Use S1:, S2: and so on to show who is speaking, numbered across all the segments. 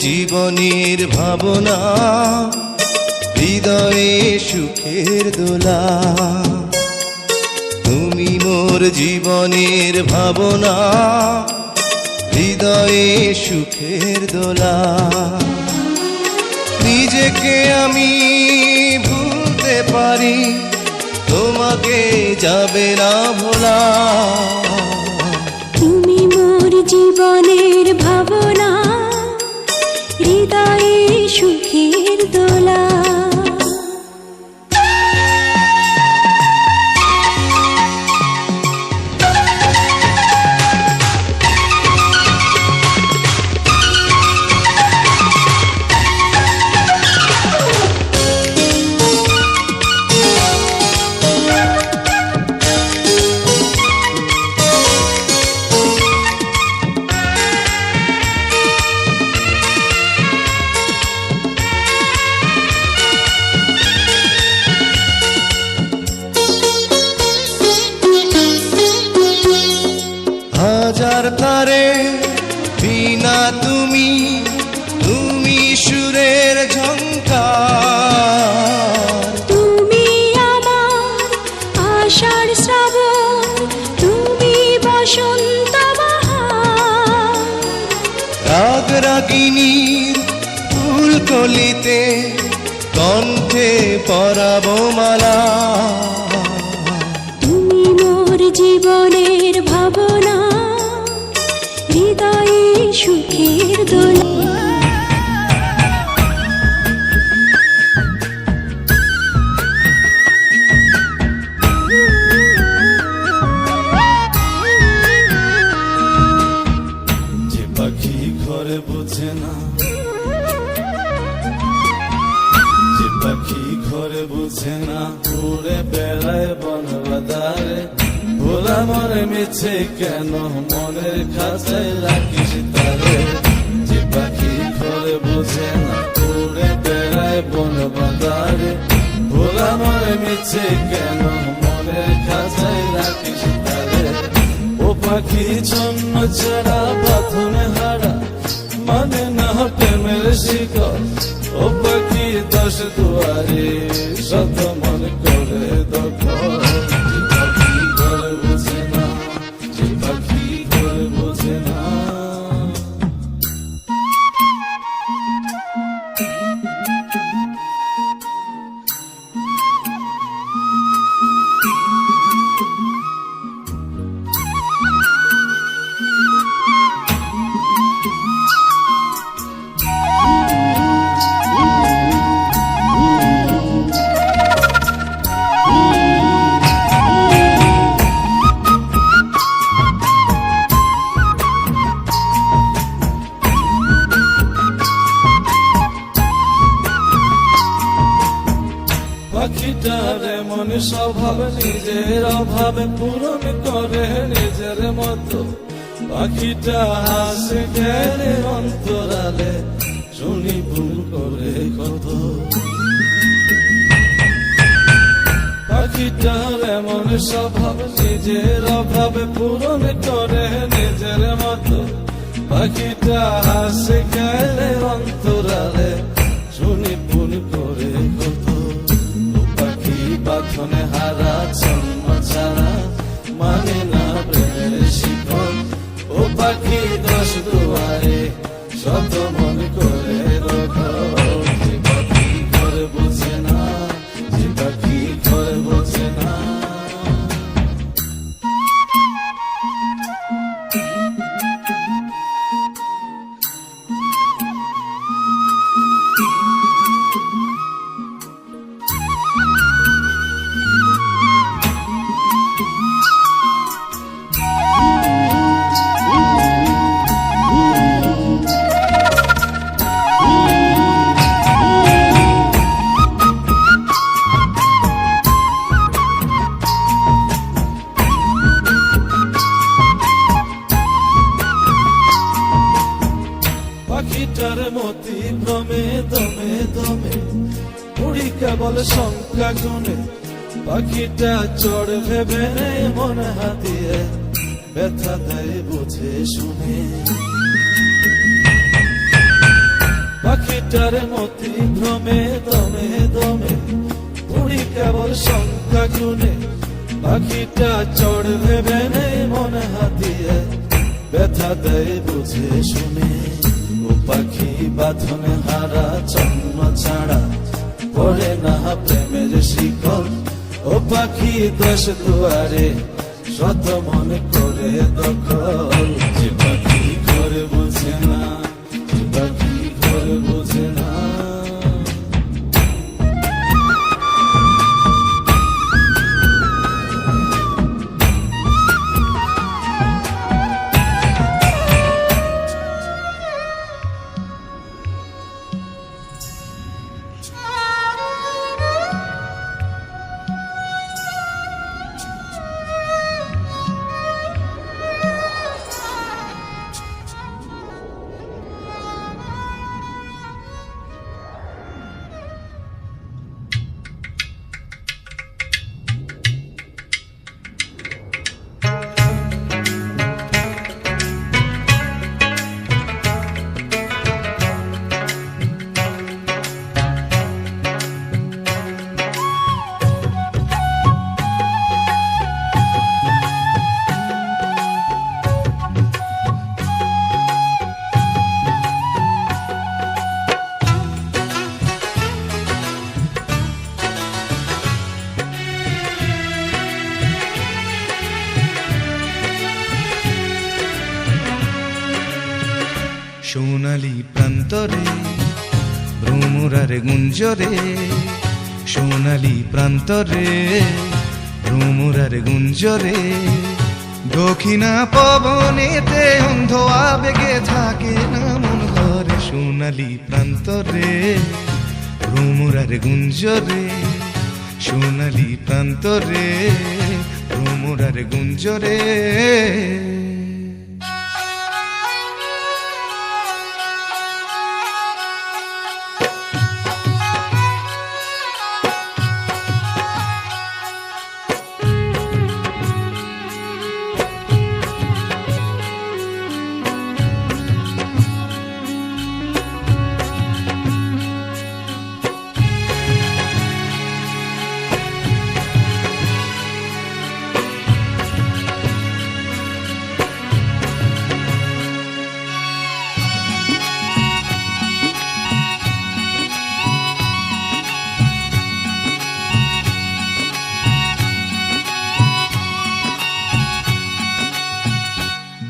S1: জীবনের ভাবনা, হৃদয়ে সুখের দোলা। তুমি মোর জীবনের ভাবনা, হৃদয়ে সুখের দোলা। নিজেকে আমি ভুলতে পারি, তোমাকে যাবে না ভোলা।
S2: তুমি মোর জীবনের ভাবনা, হৃদয়ে সুখের দোলা।
S1: হাজার তারে বিনা তুমি, তুমি সুরের ঝংকার।
S2: তুমি আমার আষাঢ় শ্রাবণ, তুমি বসন্ত বাহার।
S1: রাগ রাগিনীর ফুল কলি গলিতে কণ্ঠে পরাবো মালা।
S2: তুমি মোর জীবনের ভাবনা, হৃদয়ে সুখের দোলা।
S3: যে পাখি ঘরে বোঝে না, যে পাখি ঘরে বোঝে না, উড়ে বেড়ায় বন বাদারে। ভোলা মরে মিছে কেন মনের খাঁচায় রাখিস তারে। যে পাখি ঘরে বোঝে না, উড়ে বেড়ায় বন বাদারে। ভোলা মরে মিছে কেন মনের খাঁচায় রাখিস তারে। ও পাখি জন্ম ছাড়া বাঁধনে হারা, মানে না প্রেমের শিকল। ও পাখি দশ দুয়ারে শত মন করে দখল। যে পাখি ঘরে বোঝে না, যে পাখি ঘরে বোঝে না। পাখিটার এমন স্বভাব, নিজের অভাবে পূরণ করে নিজের মতো। পাখিটা হাসে গেলে অন্তরালে, শুনি ভুল করে কত। পাখিটার এমন স্বভাব, নিজের অভাবে পূরণ করে নিজের মতো। পাখিটা হাসে গেলে অন্তরালে, শুনি ভুল করে কত। বাঁধনে হারা জন্ম ছাড়া, মানে না প্রেমের শিকল। ও পাখি দশ দুয়ারে শত মন করে দখল। যে পাখি ঘরে বোঝে না, যে পাখি ঘরে বোঝে না। পাখিটার মতি ভ্রমে দমে দমে, উড়ি কেবল সংখ্যা গুনে। পাখিটা চড় ভেবে নেই মন হাতিয়ে, ব্যথা দেয় বুঝে শুনে। পাখিটার মতি ভ্রমে দমে দমে, উড়ি কেবল সংখ্যা গুনে। পাখিটা চড় ভেবে নেই মন হাতিয়ে, ব্যথা দেয় বুঝে শুনে। ও পাখি বাঁধনে হারা জন্ম ছাড়া, পড়ে না প্রেমের শিকল। ও পাখি দশ দুয়ারে শত মন করে দখল। যে পাখি ঘরে বোঝে না, যে পাখি ঘরে বোঝে না।
S1: ভ্রমরার গুঞ্জরে সোনালি প্রান্তরে ভ্রমরার গুঞ্জরে দক্ষিণা পবনেতে অন্ধ আবেগে থাকে না মন ঘরে সোনালি প্রান্তরে ভ্রমরার গুঞ্জরে সোনালি প্রান্তরে ভ্রমরার গুঞ্জরে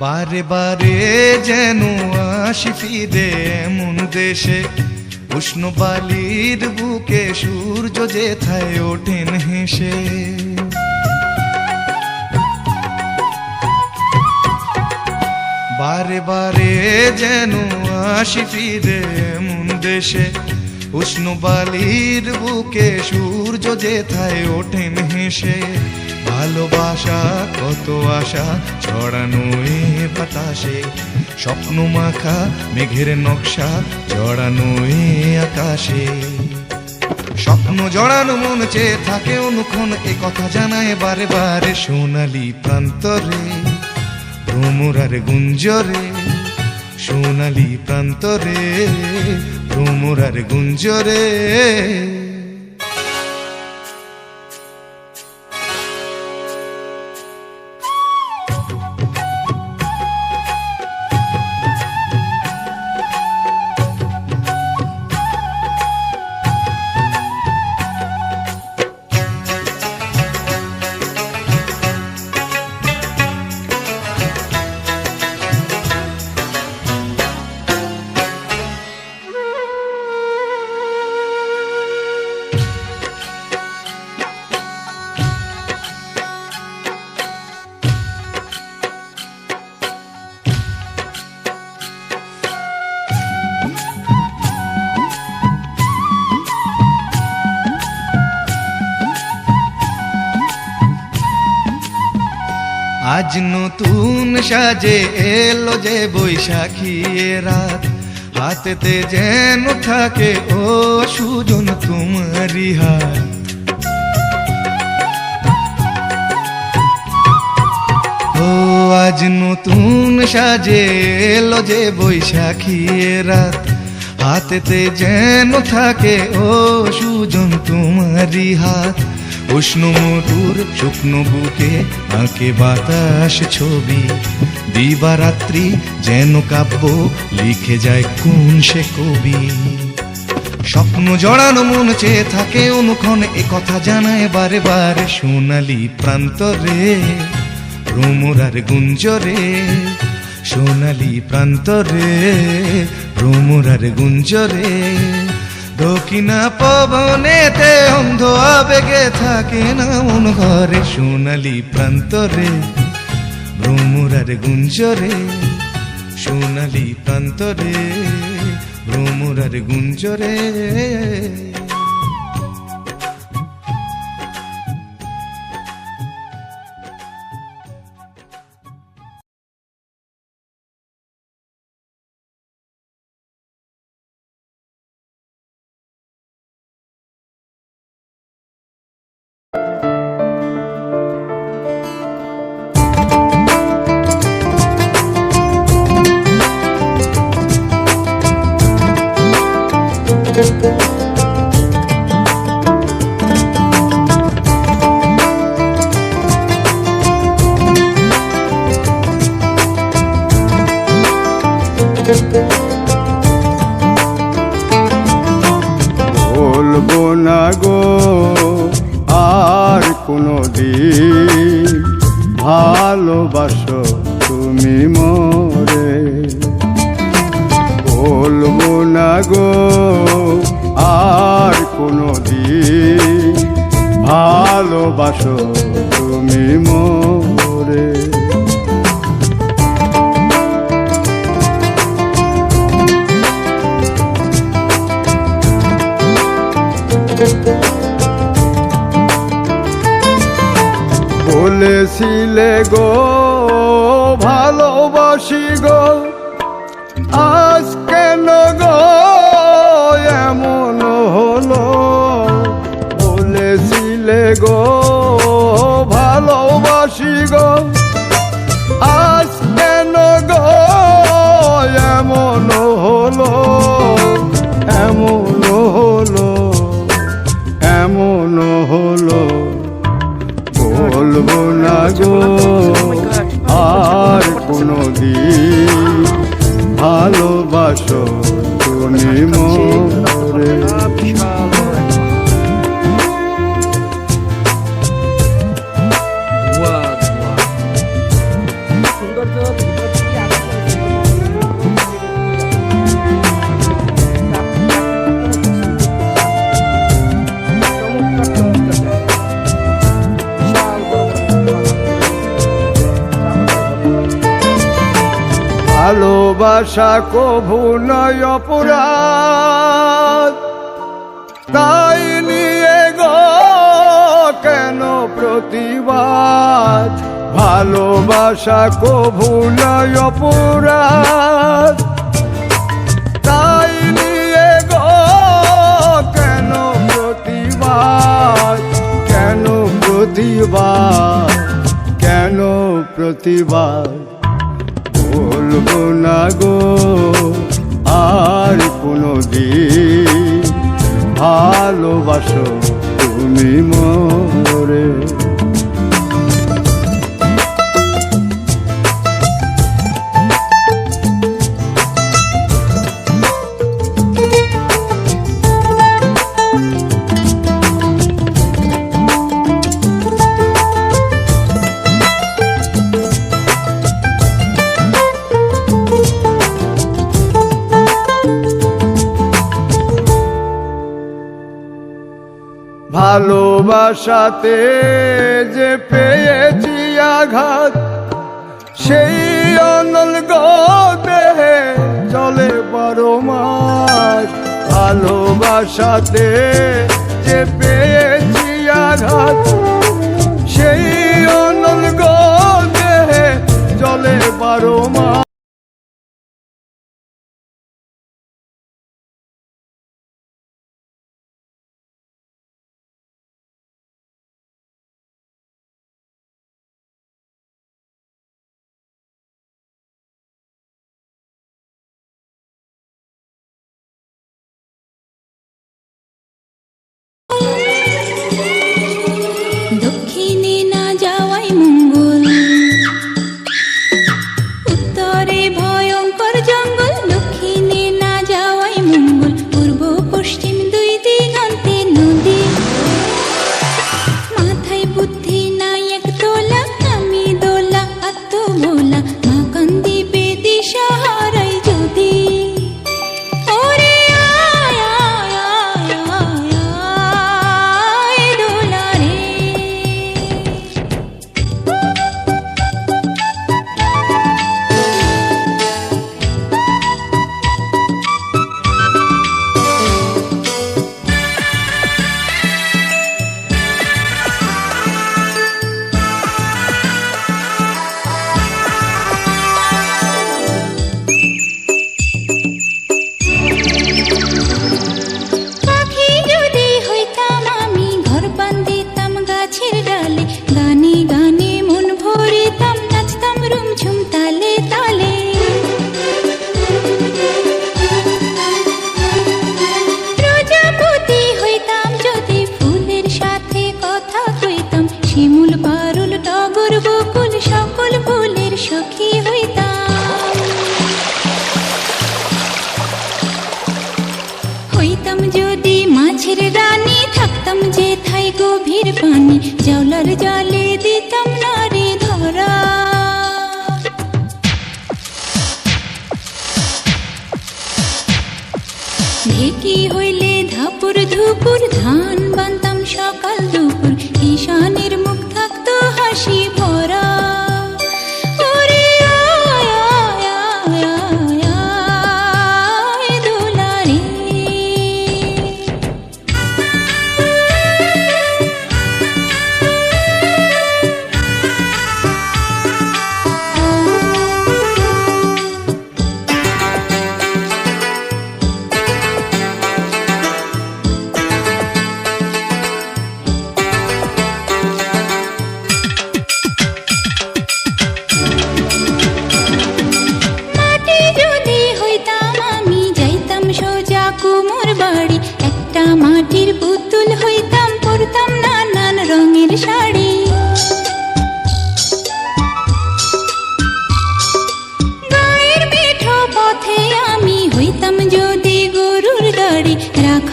S1: বারে বারে যেন আসি ফিরে এমন দেশে উষ্ণ বালির বুকে সূর্য যেথায় ওঠেন হেসে বারে বারে যেন আসি ফিরে এমন দেশে উষ্ণ বালির বুকে সূর্য যেথায় ওঠেন হেসে ভালোবাসা কত আশা ছড়ানো এ বাতাসে স্বপ্ন মাখা মেঘের নকশা জড়ানো এ আকাশে স্বপ্ন জড়ানো মন চেয়ে থাকে অনুক্ষণ এ কথা জানায় বারে বারে সোনালি প্রান্তরে ভ্রমরার গুঞ্জরে সোনালি প্রান্তরে ভ্রমরার গুঞ্জরে আজ নতুন সাজে এলো যে বৈশাখী রাত হাতেতে যেন থাকে ও সুজন তোমারি হাত ও আজ নতুন সাজে এলো যে বৈশাখী রাত হাতেতে যেন থাকে ও সুজন তোমারি হাত উষ্ণ মধুর শুকনো বুকে আঁকে বাতাস ছবি দিবারাত্রি যেন কাব্য লিখে যায় কোন সে কবি স্বপ্ন জড়ানো মন চেয়ে থাকে অনুক্ষণ এ কথা জানায় বারে বারে সোনালি প্রান্তরে ভ্রমরার গুঞ্জরে সোনালি প্রান্তরে ভ্রমরার গুঞ্জরে দক্ষিণা পবনেতে অন্ধ আবেগে থাকে না মন ঘরে সোনালি প্রান্তরে ভ্রমরার গুঞ্জরে সোনালি প্রান্তরে ভ্রমরার গুঞ্জরে
S4: বলবো না গো আর কোনো দিন ভালোবাসো তুমি মোরে, বলবো না গো ভালোবাসো তুমি মোরে। বলেছিলে গো ভালোবাসি গো, আজ কেন গো এমন হলো? বলেছিলে গো ভালোবাসি গো, আজ কেন গো এমন হলো? এমন হলো, এমন হলো। বলবো না গো আর কোনো দিন, ভালোবাসো তুমি মোরে। ভালোবাসা কভু নয় অপরাধ, তাই নিয়ে গো কেন প্রতিবাদ? ভালোবাসা কভু নয় অপরাধ, তাই নিয়ে গো কেন প্রতিবাদ? কেন প্রতিবাদ? কেন প্রতিবাদ? বলবো না গো আর কোনো দিন, ভালোবাসো তুমি মোরে। ভালোবাসাতে যে পেয়েছি আঘাত, সেই অনল গো দেহে চলে 12 মাস। ভালোবাসাতে যে পেয়েছি আঘাত, সেই অনল গো দেহে চলে 12 মাস।
S2: দক্ষিণে না যাওয়াই মঙ্গল, উত্তরে ভয়ঙ্কর জঙ্গল। দক্ষিণে না যাওয়াই মঙ্গল, পূর্ব পশ্চিম 2 দিগন্তে নদী। মাথায় বুদ্ধি নাই এক তোলা, আমি দোলা আত্মভোলা। মা কান্দিবে দিশা হারাই যদি। ওরে আয় আয় আয় আয় আয় দোলা রে। পাখি যদি হইতাম আমি, ঘর বান্ধিতাম গাছের ডালে। গানে গানে মন ভরিতাম, নাচতাম রুমঝুম তালে তালে। প্রজাপতি হইতাম যদি, ফুলের সাথে কথা কইতাম। শিমুল পারুল টগর বকুল, সকল ফুলের সখী হইতাম। হইতাম যদি মাছের রানী, থাকতাম যেথায় গভীর পানি। জাউলার জালে দিতাম নারী ধরা। ঢেকি হইলে ধাপুর ধুপুর, ধান বানতাম সকাল দুপুর। ঈশানে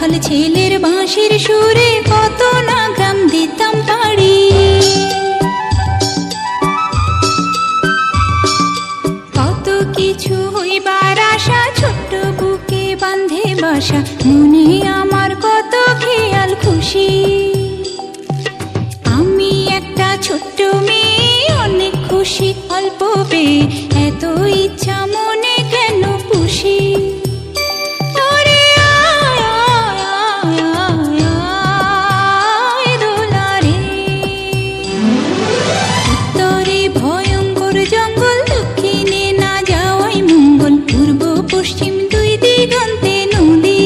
S2: রাখাল ছেলের বাঁশির সুরে কত না গ্রাম দিতাম পাড়ি। কত কিছু হইবার আশা, ছোট্ট বুকে বাঁধে বাসা, মনে আমার কত খেয়াল খুশি। আমি একটা ছোট্ট মেয়ে, অনেক খুশি অল্প পেয়ে, এত ইচ্ছা মনে কেন পুষি। ওরে আয় আয় আয় আয় আয় দোলা রে। উত্তরে ভয়ঙ্কর জঙ্গল, দক্ষিণে না যাওয়াই মঙ্গল, পূর্ব পশ্চিম দুই দিগন্তে নদী।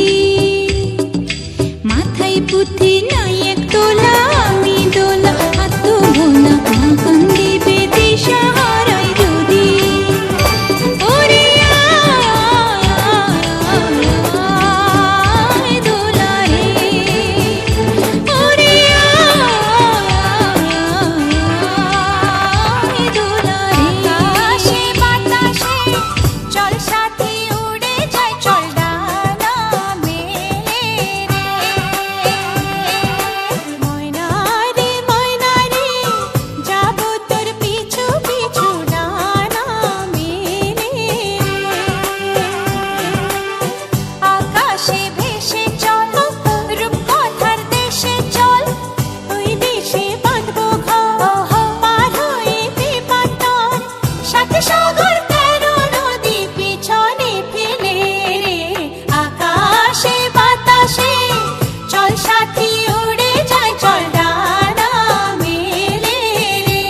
S2: মাথায় বুদ্ধি নাই এক তোলা, আমি দোলা আত্মভোলা, মা কান্দিবে দিশা হারাই যদি। ওরে আয় আয় আয় আয় দোলা রে। ওরে আয় আয় আয় দোলা রে। আকাশে বাতাসে চল সাথী উড়ে যাই, চল ডানা মেলে রে। ময়না রে ময়না রে, যাবো তোর পিছু পিছু ডানা মেলে রে। আকাশে ভেসে চল, রূপকথার দেশে চল, ওই দেশে বাঁধবো ঘর, পার হইবে পাতার, সাথে সাগর তেরো নদী পিছনে ফেলে রে। আকাশে বাতাসে চল সাথী উড়ে যাই, চল ডানা মেলে রে।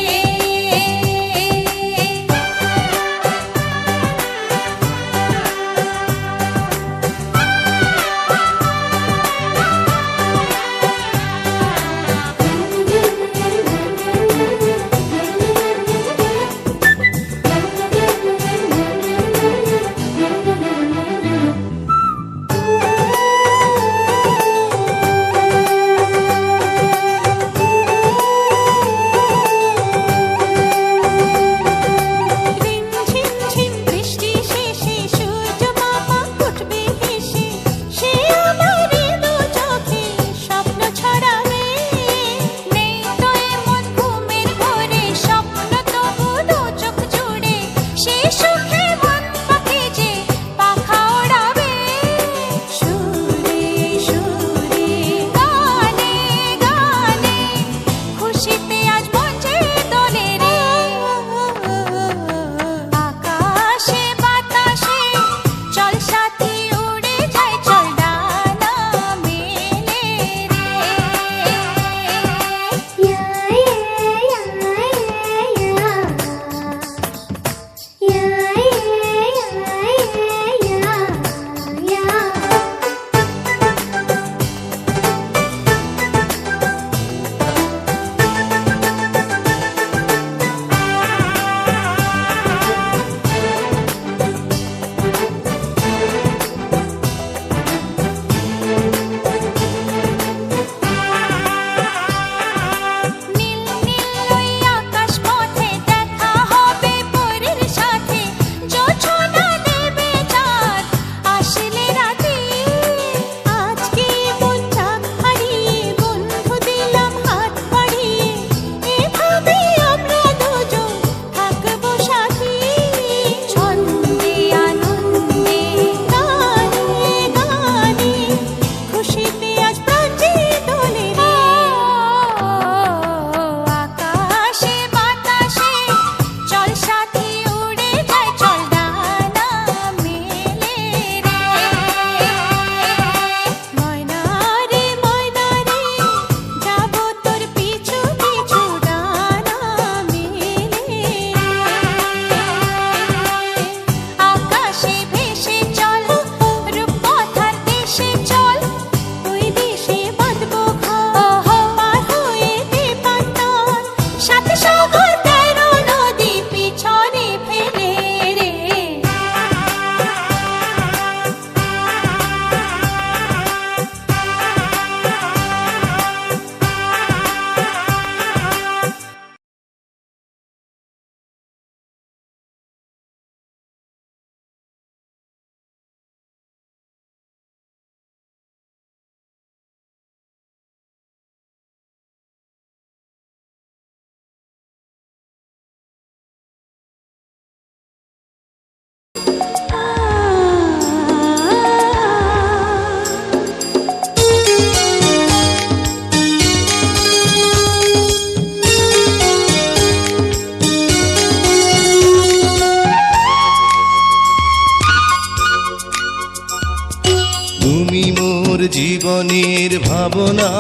S5: জীবনের ভাবনা,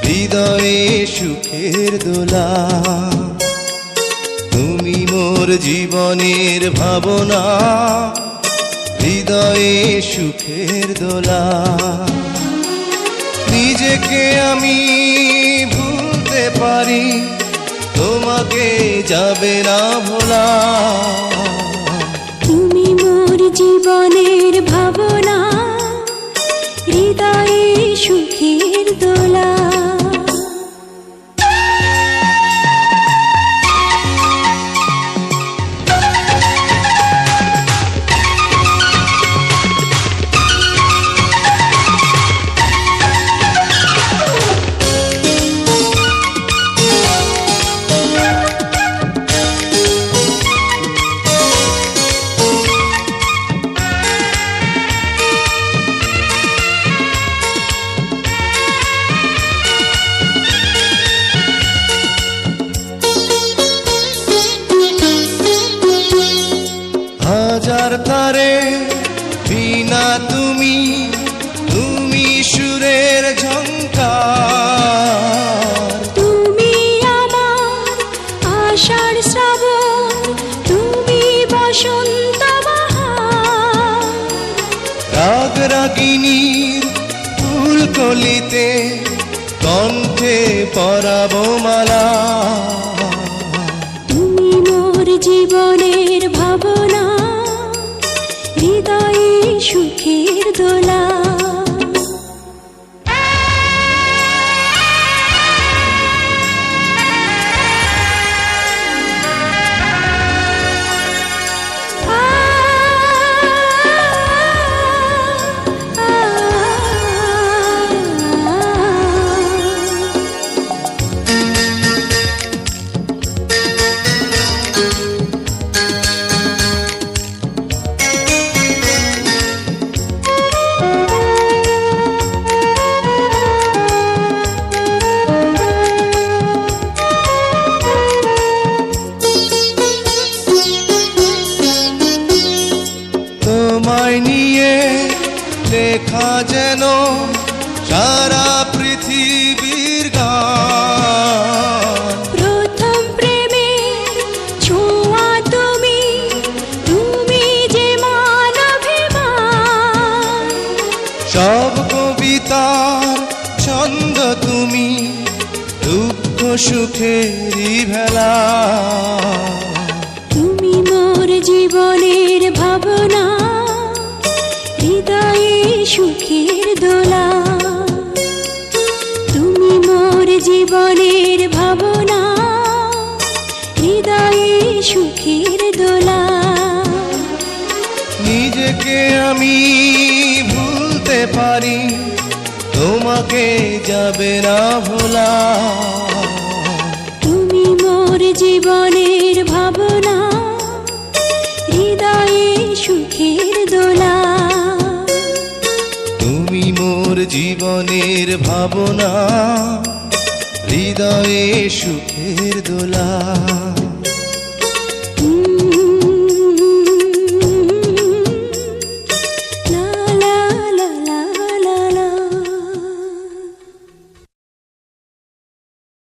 S5: হৃদয়ে সুখের দোলা। তুমি মোর জীবনের ভাবনা, হৃদয়ে সুখের দোলা। নিজেকে আমি ভুলতে পারি, তোমাকে যাবে না ভোলা।
S2: তুমি মোর জীবনের ভাবনা, হৃদয়ে সুখের দোলা।
S5: হাজার তারে বিনা তুমি, তুমি সুরের ঝংকার।
S2: তুমি আমার আষাঢ় শ্রাবণ, তুমি বসন্ত বাহার।
S5: রাগ রাগিনীর ফুলকলিতে কণ্ঠে পরাবো মালা।
S2: তুমি মোর জীবনের ভাবনা, হৃদয়ে সুখের দোলা।
S5: তোমায় নিয়ে লেখা যেন সারা পৃথিবীর গান।
S2: প্রথম প্রেমের ছোঁয়া তুমি, তুমি যে মানবিমান।
S5: সব কবিতার ছন্দ তুমি, দুঃখ সুখেরই ভেলা।
S2: তুমি মোর জীবনের ভাবনা, হৃদয়ে সুখের দোলা। তুমি মোর জীবনের ভাবনা, হৃদয়ে সুখের দোলা।
S5: নিজেকে আমি ভুলতে পারি, তোমাকে যাবে না ভোলা।
S2: তুমি মোর জীবনের ভাবনা, হৃদয়ে সুখের দোলা।
S5: তুমি মোর জীবনের ভাবনা, হৃদয়ে সুখের দোলা।